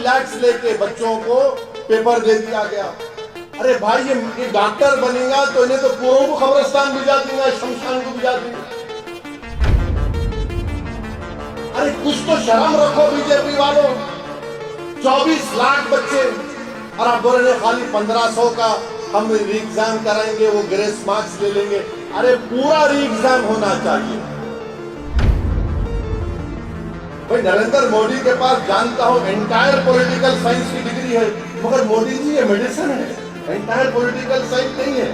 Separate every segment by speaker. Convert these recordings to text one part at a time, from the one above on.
Speaker 1: लैक्स लेके बच्चों को पेपर दे दिया गया। अरे भाई ये डॉक्टर बनेगा तो इन्हें तो पूरों को कब्रिस्तान भिजा देंगे, शमशान को भिजा देंगे। अरे कुछ तो शर्म रखो बीजेपी वालों। 24 लाख बच्चे और आप बोल रहे खाली 1500 का हम री एग्जाम कराएंगे, वो ग्रेस मार्क्स ले लेंगे। अरे पूरा री एग्जाम होना चाहिए। भाई नरेंद्र मोदी के पास जानता हूं एंटायर पॉलिटिकल साइंस की डिग्री है, मगर मोदी जी ये मेडिसिन है, एंटायर पॉलिटिकल साइंस नहीं है।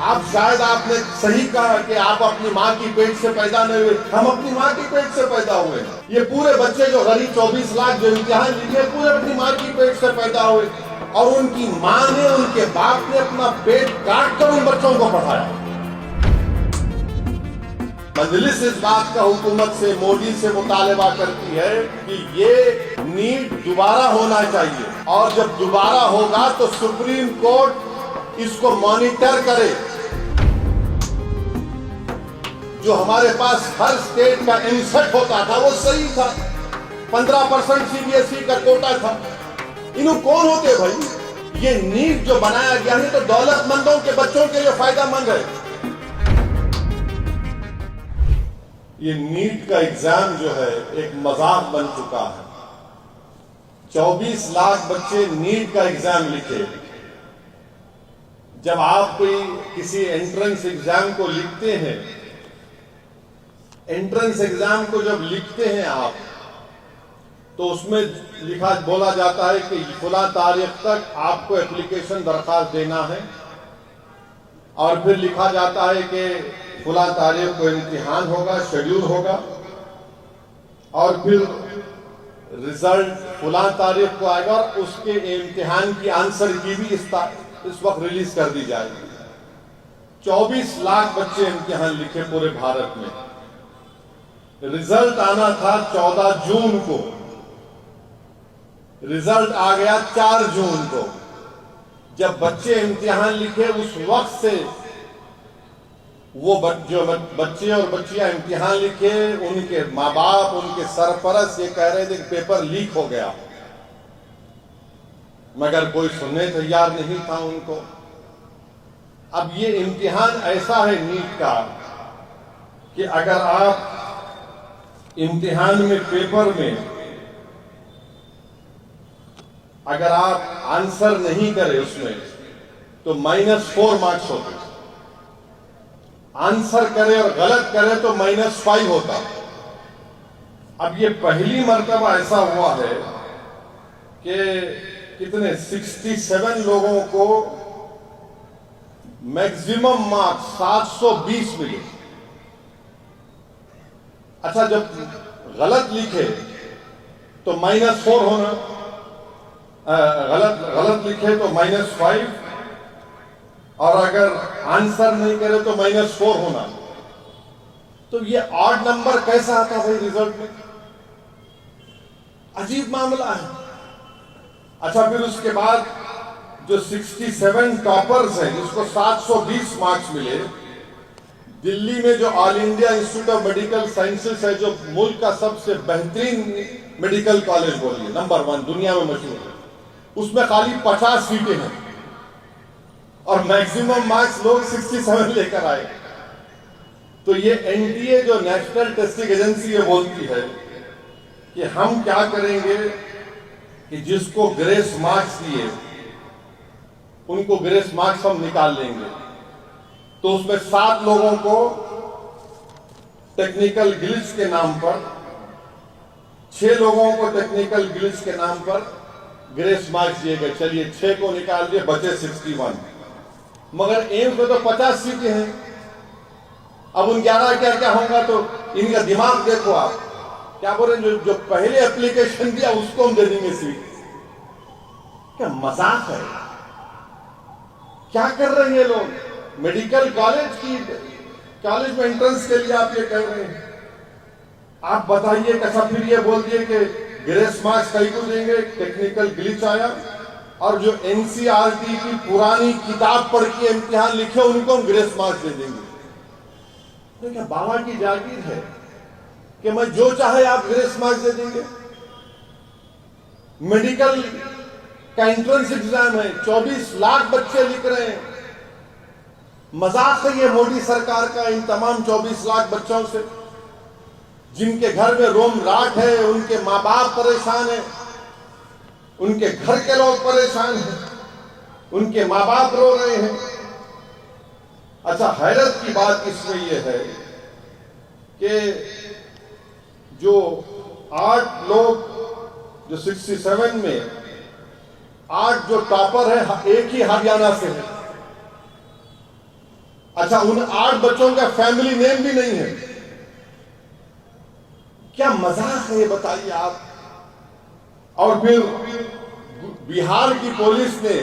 Speaker 1: आप शायद आपने सही कहा कि आप अपनी माँ की पेट से पैदा नहीं हुए, हम अपनी माँ की पेट से पैदा हुए। ये पूरे बच्चे जो गरीब 24 लाख जो इम्तिहान लिखे पूरे अपनी माँ की पेट से पैदा हुए, और उनकी माँ ने उनके बाप ने अपना पेट काट कर उन बच्चों को पढ़ाया। मजलिस इस बात का हुकूमत से, मोदी से मुतालबा करती है कि ये नीट दोबारा होना चाहिए, और जब दोबारा होगा तो सुप्रीम कोर्ट इसको मॉनिटर करे। जो हमारे पास हर स्टेट का एमसेट होता था वो सही था, 15% सीबीएसई का कोटा था। इन्हों कौन होते भाई? ये नीट जो बनाया गया है तो दौलतमंदों के बच्चों के लिए फायदेमंद है। ये नीट का एग्जाम जो है एक मजाक बन चुका है। 24 लाख बच्चे नीट का एग्जाम लिखे। जब आप कोई किसी एंट्रेंस एग्जाम को लिखते हैं, एंट्रेंस एग्जाम को जब लिखते हैं आप, तो उसमें बोला जाता है कि फला तारीख तक आपको एप्लीकेशन दरखास्त देना है, और फिर लिखा जाता है कि फला तारीख को इम्तिहान होगा, शेड्यूल होगा, और फिर रिजल्ट फला तारीख को आएगा, और उसके इम्तिहान की आंसर की भी इस वक्त रिलीज कर दी जाएगी। 24 लाख बच्चे इम्तिहान लिखे पूरे भारत में। रिजल्ट आना था 14 जून को, रिजल्ट आ गया 4 जून को। जब बच्चे इम्तिहान लिखे उस वक्त से वो जो बच्चे और बच्चियां इम्तिहान लिखे, उनके माँ बाप, उनके सरपरस्त ये कह रहे थे कि पेपर लीक हो गया, मगर कोई सुनने तैयार नहीं था उनको। अब ये इम्तिहान ऐसा है नीट का कि अगर आप इम्तिहान में पेपर में अगर आप आंसर नहीं करें उसमें तो -4 मार्क्स होते, आंसर करे और गलत करे तो -5 होता। अब ये पहली मर्तबा ऐसा हुआ है कि कितने 67 लोगों को मैक्सिमम मार्क्स 720 मिले। अच्छा, जब गलत लिखे तो -4 होना, गलत लिखे तो -5, और अगर आंसर नहीं करे तो -4 होना। तो ये ऑड नंबर कैसा आता भाई रिजल्ट में? अजीब मामला है। अच्छा, फिर उसके बाद जो 67 टॉपर्स हैं जिसको 720 मार्क्स मिले, दिल्ली में जो all India institute of medical sciences है, जो मुल्क का सबसे बेहतरीन मेडिकल कॉलेज बोलिए, नंबर 1 दुनिया में मशहूर है, उसमें खाली 50 सीटें हैं और मैक्सिमम मार्क्स लोग 67 लेकर आए। तो ये एनटीए जो नेशनल टेस्टिंग एजेंसी है बोलती है कि हम क्या करेंगे कि जिसको ग्रेस मार्क्स दिए उनको ग्रेस मार्क्स हम निकाल लेंगे। तो उसमें 7 लोगों को टेक्निकल ग्लिच के नाम पर, 6 लोगों को टेक्निकल ग्लिच के नाम पर ग्रेस मार्क्स दिए गए। चलिए 6 को निकाल दिए, बचे 61। मगर एम्स में तो 50 सीटें हैं। अब उन 11 क्या क्या होगा? तो इनका दिमाग देखो आप, क्या बोल रहे हैं, जो पहले एप्लीकेशन दिया उसको हम दे देंगे सीट। क्या मजाक है? क्या कर रहे हैं लोग? मेडिकल कॉलेज में एंट्रेंस के लिए आप ये कह रहे हैं? आप बताइए। कैसा फिर ये बोल दिए कि ग्रेस मार्क्स कई को देंगे, टेक्निकल ग्लिच आया, और जो एनसीईआरटी की पुरानी किताब पढ़ के इम्तिहान लिखे उनको हम ग्रेस मार्क्स दे देंगे। तो क्या बाबा की जागीर है कि मैं जो चाहे आप ग्रेस मार्क्स दे देंगे? मेडिकल का एंट्रेंस एग्जाम है, 24 लाख बच्चे लिख रहे हैं। मजाक है ये मोदी सरकार का इन तमाम 24 लाख बच्चों से, जिनके घर में रोम राट है, उनके माँ बाप परेशान है, उनके घर के लोग परेशान हैं, उनके माँ बाप रो रहे हैं। अच्छा, हैरत की बात इसमें यह है कि जो 8 लोग जो 67 में 8 जो टॉपर है, एक ही हरियाणा से है। अच्छा, उन 8 बच्चों का फैमिली नेम भी नहीं है। क्या मजाक है ये बताइए आप। और फिर बिहार की पुलिस ने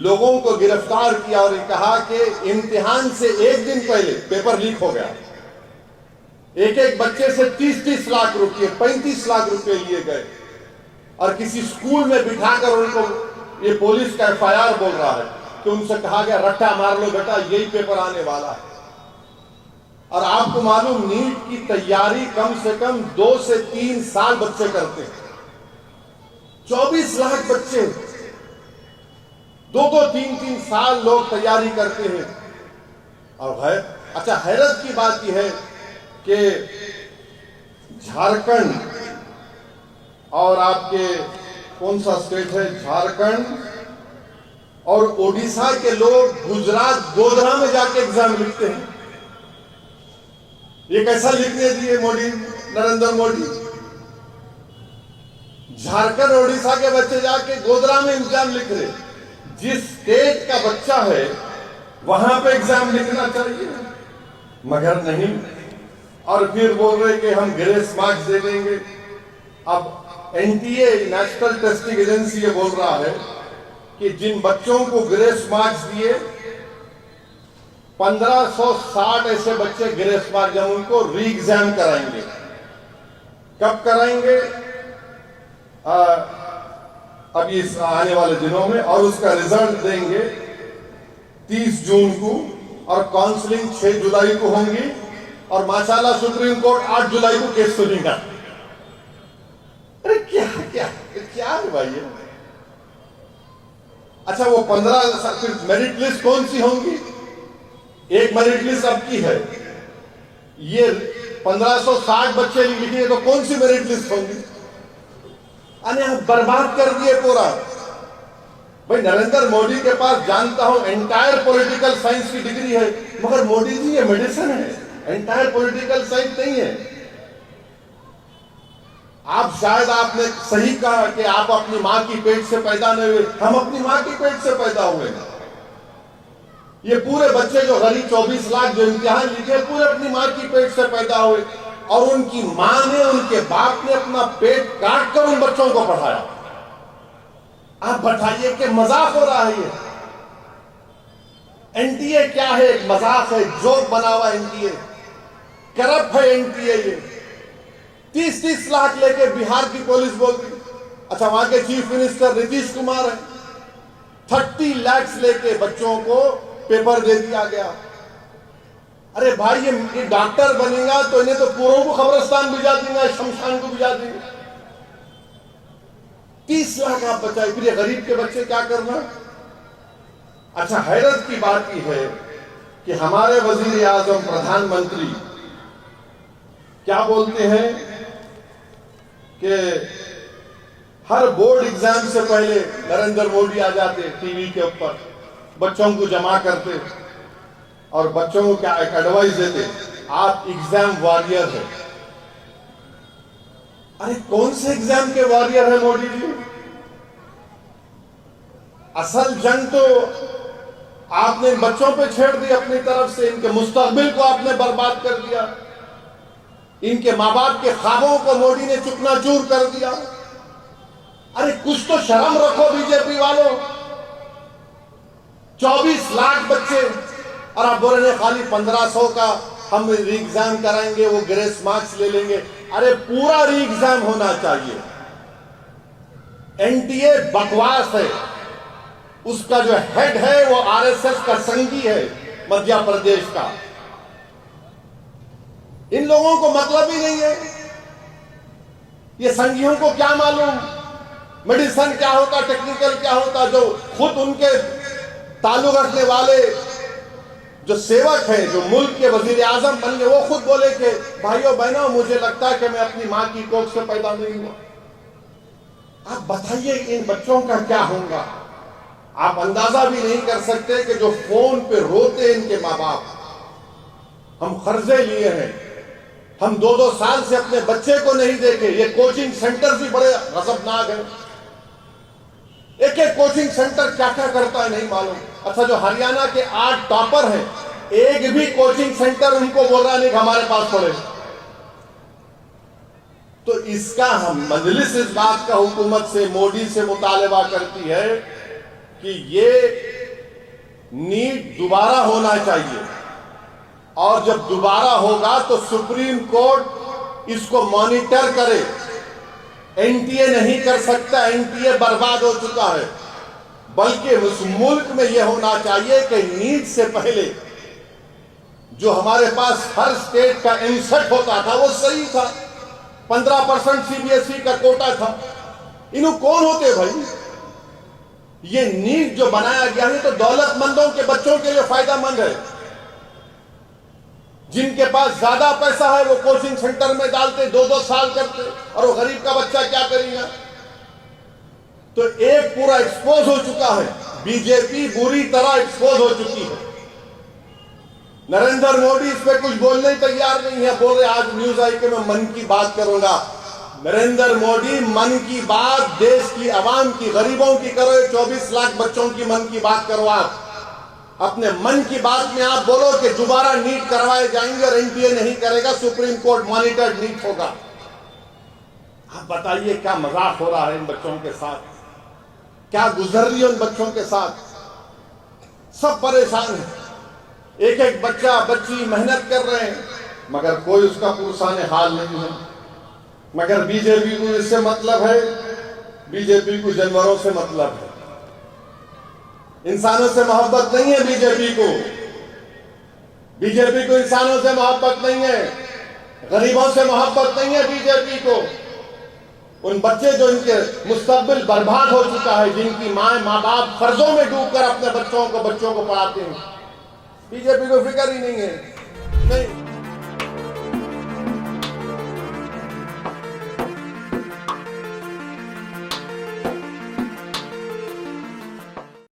Speaker 1: लोगों को गिरफ्तार किया और कहा कि इम्तिहान से एक दिन पहले पेपर लीक हो गया। एक एक बच्चे से 30-30 लाख रुपए, 35 लाख रुपए लिए गए और किसी स्कूल में बिठाकर उनको, ये पुलिस का FIR बोल रहा है कि उनसे कहा गया रट्टा मार लो बेटा, यही पेपर आने वाला है। और आपको मालूम, नीट की तैयारी कम से कम 2 से 3 साल बच्चे करते हैं। 24 लाख बच्चे 2-2, 3-3 साल लोग तैयारी करते हैं। और है अच्छा, हैरत की बात यह है कि झारखंड और आपके कौन सा स्टेट है, झारखंड और ओडिशा के लोग गुजरात गोधरा में जाके एग्जाम लिखते हैं। ये कैसा लिखने दिए मोदी, नरेंद्र मोदी। झारखंड ओडिशा के बच्चे जाके गोधरा में एग्जाम लिख रहे। जिस स्टेट का बच्चा है वहां पे एग्जाम लिखना चाहिए, मगर नहीं। और फिर बोल रहे कि हम ग्रेस मार्क्स दे देंगे। अब NTA, नेशनल टेस्टिंग एजेंसी, ये बोल रहा है कि जिन बच्चों को ग्रेस मार्क्स दिए, 1560 ऐसे बच्चे ग्रेस मार्क्स, जब उनको री एग्जाम कराएंगे। कब कराएंगे? अब इस आने वाले दिनों में, और उसका रिजल्ट देंगे 30 जून को, और काउंसलिंग 6 जुलाई को होंगी, और माशाल्लाह सुप्रीम कोर्ट 8 जुलाई को केस सुनेगा। अरे क्या क्या क्या है भाई ये। अच्छा, वो 15 मेरिट लिस्ट कौन सी होंगी? एक मेरिट लिस्ट अब की है, ये 1560 बच्चे लिखे तो कौन सी मेरिट लिस्ट होंगी? अरे बर्बाद कर दिए पूरा। भाई, नरेंद्र मोदी के पास जानता हूं एंटायर पॉलिटिकल साइंस की डिग्री है, मगर मोदी जी ये मेडिसिन है, एंटायर पॉलिटिकल साइंस नहीं है। आप शायद आपने सही कहा कि आप अपनी मां की पेट से पैदा नहीं हुए, हम अपनी मां की पेट से पैदा हुए। ये पूरे बच्चे जो गरीब 24 लाख जो इम्तिहान लिखे, पूरे अपनी मां की पेट से पैदा हुए, और उनकी मां ने, उनके बाप ने अपना पेट काट कर उन बच्चों को पढ़ाया। आप बताइए कि मजाक हो रहा है ये। NTA क्या है? एक मजाक है, जोक बना हुआ NTA, करप्ट है NTA। ये 30-30 लाख लेके बिहार की पुलिस बोल रही। अच्छा, वहां के चीफ मिनिस्टर नीतीश कुमार है, 30 लाख लेके बच्चों को पेपर दे दिया गया। अरे भाई, ये डॉक्टर बनेगा तो इन्हें तो पूरों को कब्रिस्तान भिजा देंगे, शमशान को भिजा देंगे। 30 लाख आप बचाए, फिर ये गरीब के बच्चे क्या करना। अच्छा, हैरत की बात यह है कि हमारे वजीर आजम, प्रधानमंत्री क्या बोलते हैं कि हर बोर्ड एग्जाम से पहले नरेंद्र मोदी आ जाते टीवी के ऊपर, बच्चों को जमा करते और बच्चों को क्या एक एडवाइस देते, आप एग्जाम वॉरियर है। अरे कौन से एग्जाम के वॉरियर है मोदी जी? असल जंग तो आपने बच्चों पे छेड़ दी अपनी तरफ से, इनके मुस्तकबिल को आपने बर्बाद कर दिया, इनके माँ बाप के ख्वाबों को मोदी ने चुकनाचूर कर दिया। अरे कुछ तो शर्म रखो बीजेपी वालों। 24 लाख बच्चे, और आप बोल रहे हैं खाली 1500 का हम री एग्जाम कराएंगे, वो ग्रेस मार्क्स ले लेंगे। अरे पूरा री एग्जाम होना चाहिए। NTA बकवास है, उसका जो हेड है वो RSS का संगी है मध्य प्रदेश का। इन लोगों को मतलब ही नहीं है, ये संघियों को क्या मालूम मेडिसिन क्या होता, टेक्निकल क्या होता, जो खुद उनके ताल्लुक रखने वाले जो सेवक हैं, जो मुल्क के वजीर आजम बन गए, वो खुद बोले कि भाइयों बहनों, मुझे लगता है कि मैं अपनी मां की कोख से पैदा नहीं हुआ। आप बताइए इन बच्चों का क्या होगा। आप अंदाजा भी नहीं कर सकते कि जो फोन पे रोते इनके माँ बाप, हम कर्जे लिए हैं, हम 2-2 साल से अपने बच्चे को नहीं देखे। ये कोचिंग सेंटर भी बड़े गजबनाक है। एक एक कोचिंग सेंटर क्या क्या करता है नहीं मालूम। अच्छा, जो हरियाणा के 8 टॉपर हैं, एक भी कोचिंग सेंटर उनको बोल रहा नहीं कि हमारे पास पढ़े। तो इसका हम मजलिस इस बात का हुकूमत से, मोदी से मुतालबा करती है कि ये नीट दोबारा होना चाहिए, और जब दोबारा होगा तो सुप्रीम कोर्ट इसको मॉनिटर करे। एनटीए नहीं कर सकता, एनटीए बर्बाद हो चुका है। बल्कि उस मुल्क में यह होना चाहिए कि नीट से पहले जो हमारे पास हर स्टेट का एमसेट होता था वो सही था। 15% सीबीएसई का कोटा था। इन्हों कौन होते भाई? ये नीट जो बनाया गया है तो दौलतमंदों के बच्चों के लिए फायदेमंद है। जिनके पास ज्यादा पैसा है वो कोचिंग सेंटर में डालते, 2-2 साल करते, और वो गरीब का बच्चा क्या करेगा? तो एक पूरा एक्सपोज हो चुका है। बीजेपी बुरी तरह एक्सपोज हो चुकी है। नरेंद्र मोदी इस पे कुछ बोलने तैयार नहीं है। बोल रहे आज न्यूज आई कि मैं मन की बात करूंगा। नरेंद्र मोदी मन की बात देश की आवाम की, गरीबों की करो। 24 लाख बच्चों की मन की बात करो। आप अपने मन की बात में आप बोलो कि दोबारा नीट करवाए जाएंगे और एनटीए नहीं करेगा, सुप्रीम कोर्ट मॉनिटर्ड नीट होगा। आप बताइए क्या मजाक हो रहा है इन बच्चों के साथ, क्या गुजर रही है उन बच्चों के साथ। सब परेशान है। एक एक बच्चा बच्ची मेहनत कर रहे हैं, मगर कोई उसका पुरसाने हाल नहीं है। मगर बीजेपी को इससे मतलब है, बीजेपी को जानवरों से मतलब है। इंसानों से मोहब्बत नहीं है बीजेपी को। बीजेपी को इंसानों से मोहब्बत नहीं है, गरीबों से मोहब्बत नहीं है बीजेपी को। उन बच्चे जो इनके मुस्तकबिल बर्बाद हो चुका है, जिनकी माँ बाप कर्जों में डूबकर अपने बच्चों को पढ़ाते हैं, बीजेपी को फिक्र ही नहीं है। नहीं।